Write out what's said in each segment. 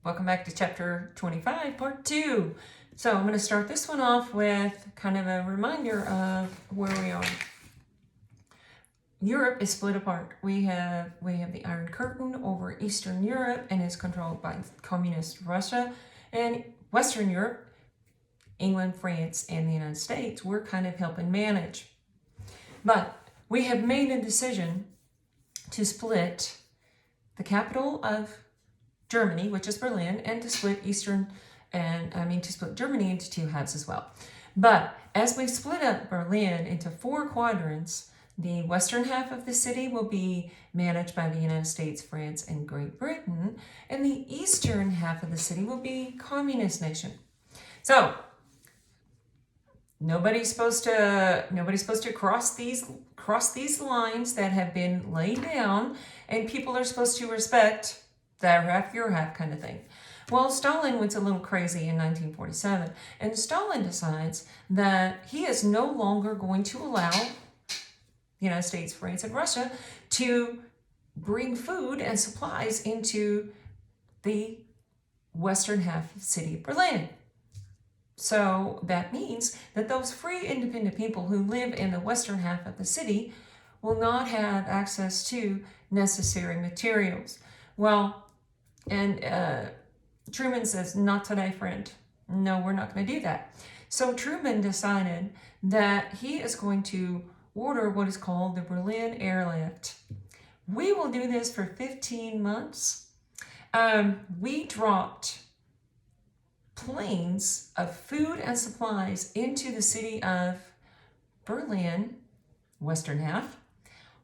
Welcome back to chapter 25, part 2. So I'm going to start this one off with kind of a reminder of where we are. Europe is split apart. We have the Iron Curtain over Eastern Europe and is controlled by communist Russia, and Western Europe, England, France, and the United States, we're kind of helping manage. But we have made a decision to split the capital of Germany, which is Berlin, and to split to split Germany into two halves as well. But as we split up Berlin into 4 quadrants, the western half of the city will be managed by the United States, France, and Great Britain, and the eastern half of the city will be communist nation. So nobody's supposed to cross these lines that have been laid down, and people are supposed to respect their half, your half kind of thing. Well, Stalin went a little crazy in 1947, and Stalin decides that he is no longer going to allow the United States, France, and Russia to bring food and supplies into the western half of the city of Berlin. So that means that those free independent people who live in the western half of the city will not have access to necessary materials. Well, and Truman says, not today, friend. No, we're not going to do that. So Truman decided that he is going to order what is called the Berlin Airlift. We will do this for 15 months. We dropped planes of food and supplies into the city of Berlin, western half.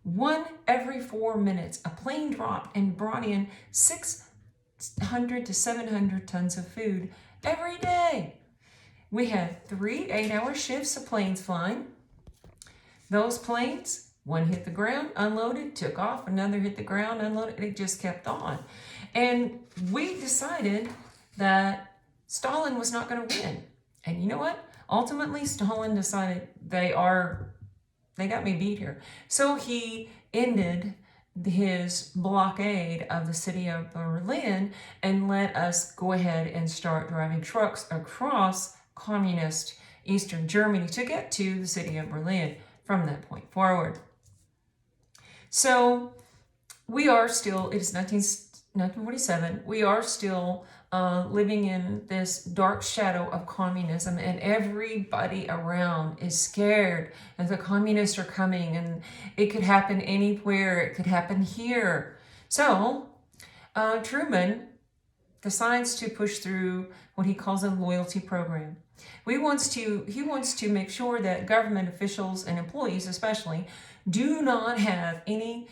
One every 4 minutes, a plane dropped and brought in 600 to 700 tons of food every day. We had 3 8-hour shifts of planes flying. Those planes, one hit the ground, unloaded, took off, another hit the ground, unloaded, it just kept on. And we decided that Stalin was not going to win. And you know what? Ultimately, Stalin decided they got me beat here. So he ended his blockade of the city of Berlin and let us go ahead and start driving trucks across communist Eastern Germany to get to the city of Berlin from that point forward. So we are still, it is 1947, we are still living in this dark shadow of communism, and everybody around is scared that the communists are coming, and it could happen anywhere. It could happen here. So Truman decides to push through what he calls a loyalty program. He wants to make sure that government officials and employees especially do not have any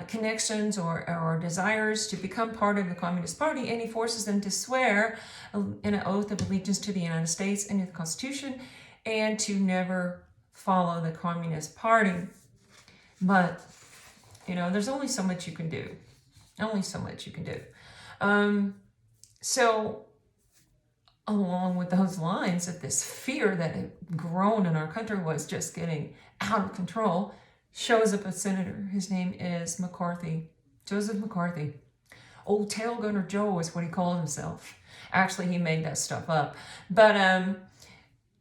connections or desires to become part of the Communist Party, and he forces them to swear in an oath of allegiance to the United States and to the Constitution, and to never follow the Communist Party. But, there's only so much you can do. So, along with those lines, that this fear that had grown in our country was just getting out of control, shows up a senator. His name is McCarthy, Joseph McCarthy. Old Tail Gunner Joe is what he called himself. Actually, he made that stuff up. But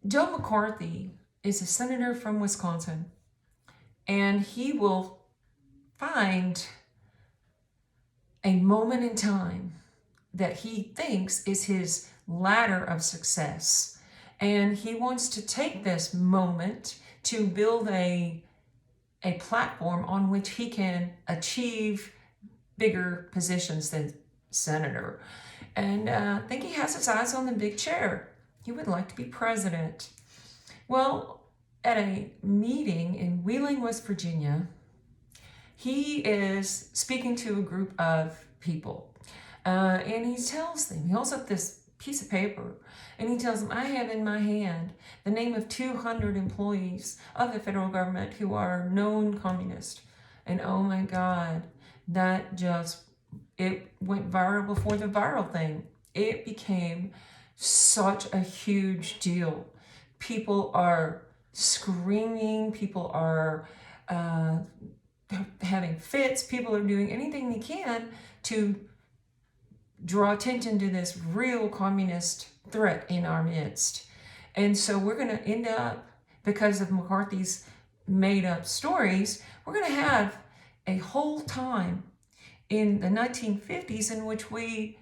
Joe McCarthy is a senator from Wisconsin, and he will find a moment in time that he thinks is his ladder of success. And he wants to take this moment to build a platform on which he can achieve bigger positions than senator. And I think he has his eyes on the big chair. He would like to be president. Well, at a meeting in Wheeling, West Virginia, he is speaking to a group of people. And he tells them, he holds up this piece of paper, and he tells them, I have in my hand the name of 200 employees of the federal government who are known communist. And oh my God, it went viral before the viral thing. It became such a huge deal. People are screaming, people are having fits, people are doing anything they can to draw attention to this real communist threat in our midst. And so we're going to end up, because of McCarthy's made up stories, we're going to have a whole time in the 1950s in which we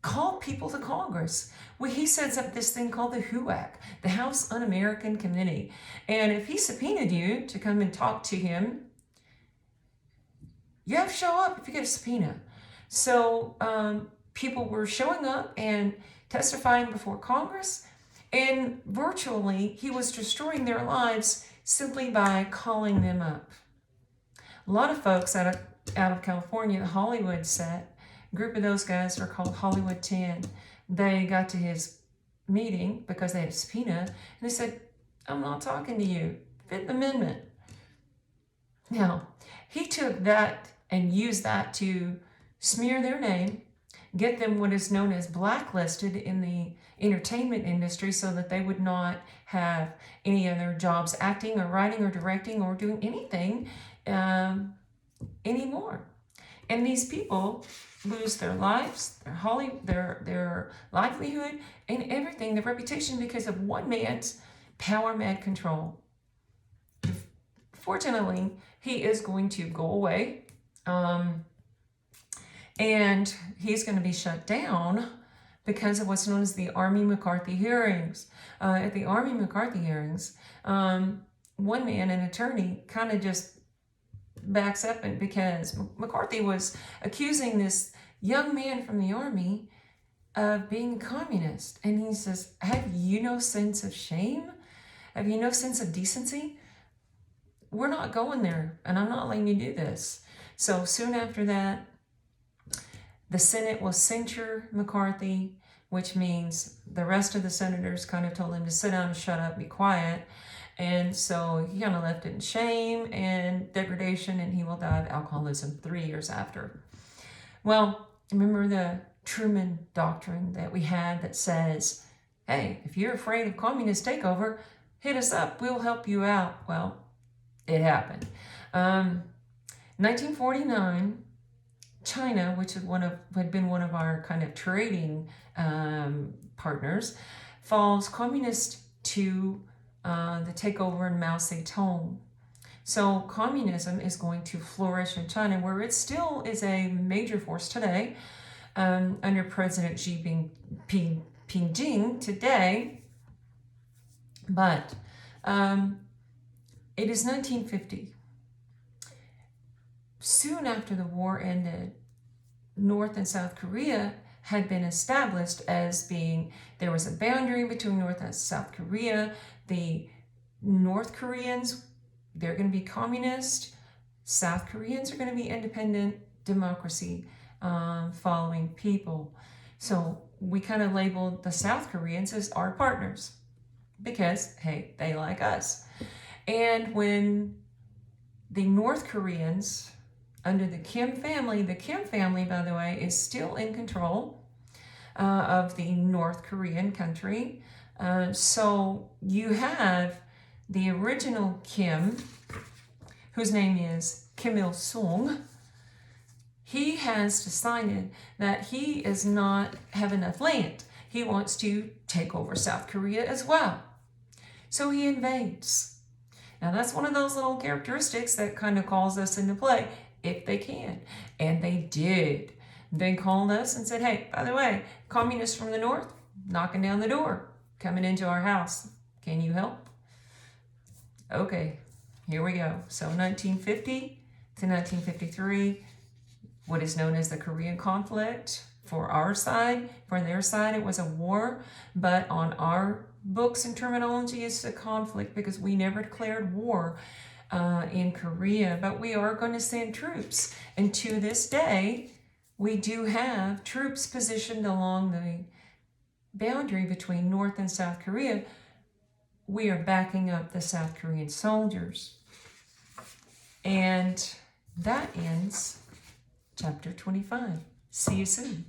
call people to Congress. He sets up this thing called the HUAC, the House Un-American Committee. And if he subpoenaed you to come and talk to him, you have to show up if you get a subpoena. So people were showing up and testifying before Congress, and virtually he was destroying their lives simply by calling them up. A lot of folks out of California, the Hollywood set, a group of those guys are called Hollywood 10. They got to his meeting because they had a subpoena, and they said, I'm not talking to you. Fifth Amendment. Now, he took that and used that to smear their name, get them what is known as blacklisted in the entertainment industry so that they would not have any other jobs acting or writing or directing or doing anything anymore. And these people lose their lives, their livelihood, and everything, their reputation, because of one man's power-mad control. Fortunately, he is going to go away, and he's going to be shut down because of what's known as the Army McCarthy hearings. At the Army McCarthy hearings, one man, an attorney, kind of just backs up, and because McCarthy was accusing this young man from the Army of being a communist. And he says, have you no sense of shame? Have you no sense of decency? We're not going there, and I'm not letting you do this. So soon after that, the Senate will censure McCarthy, which means the rest of the senators kind of told him to sit down and shut up, be quiet. And so he kind of left it in shame and degradation, and he will die of alcoholism 3 years after. Well, remember the Truman Doctrine that we had that says, hey, if you're afraid of communist takeover, hit us up, we'll help you out. Well, it happened. 1949, China, which had been one of our kind of trading partners, falls communist to the takeover in Mao Zedong. So communism is going to flourish in China, where it still is a major force today, under President Xi Jinping today. But it is 1950. Soon after the war ended, North and South Korea had been established as being, there was a boundary between North and South Korea. The North Koreans, they're going to be communist. South Koreans are going to be independent democracy following people. So we kind of labeled the South Koreans as our partners because, hey, they like us. And when the North Koreans, under the Kim family, by the way, is still in control of the North Korean country. So you have the original Kim, whose name is Kim Il-sung. He has decided that he does not have enough land. He wants to take over South Korea as well. So he invades. Now that's one of those little characteristics that kind of calls us into play, if they can. And they did. They called us and said, hey, by the way, communists from the North, knocking down the door, coming into our house. Can you help? Okay, here we go. So 1950 to 1953, what is known as the Korean conflict. For our side, for their side, it was a war, but on our books and terminology, it's a conflict because we never declared war in Korea, but we are going to send troops. And to this day, we do have troops positioned along the boundary between North and South Korea. We are backing up the South Korean soldiers. And that ends chapter 25. See you soon.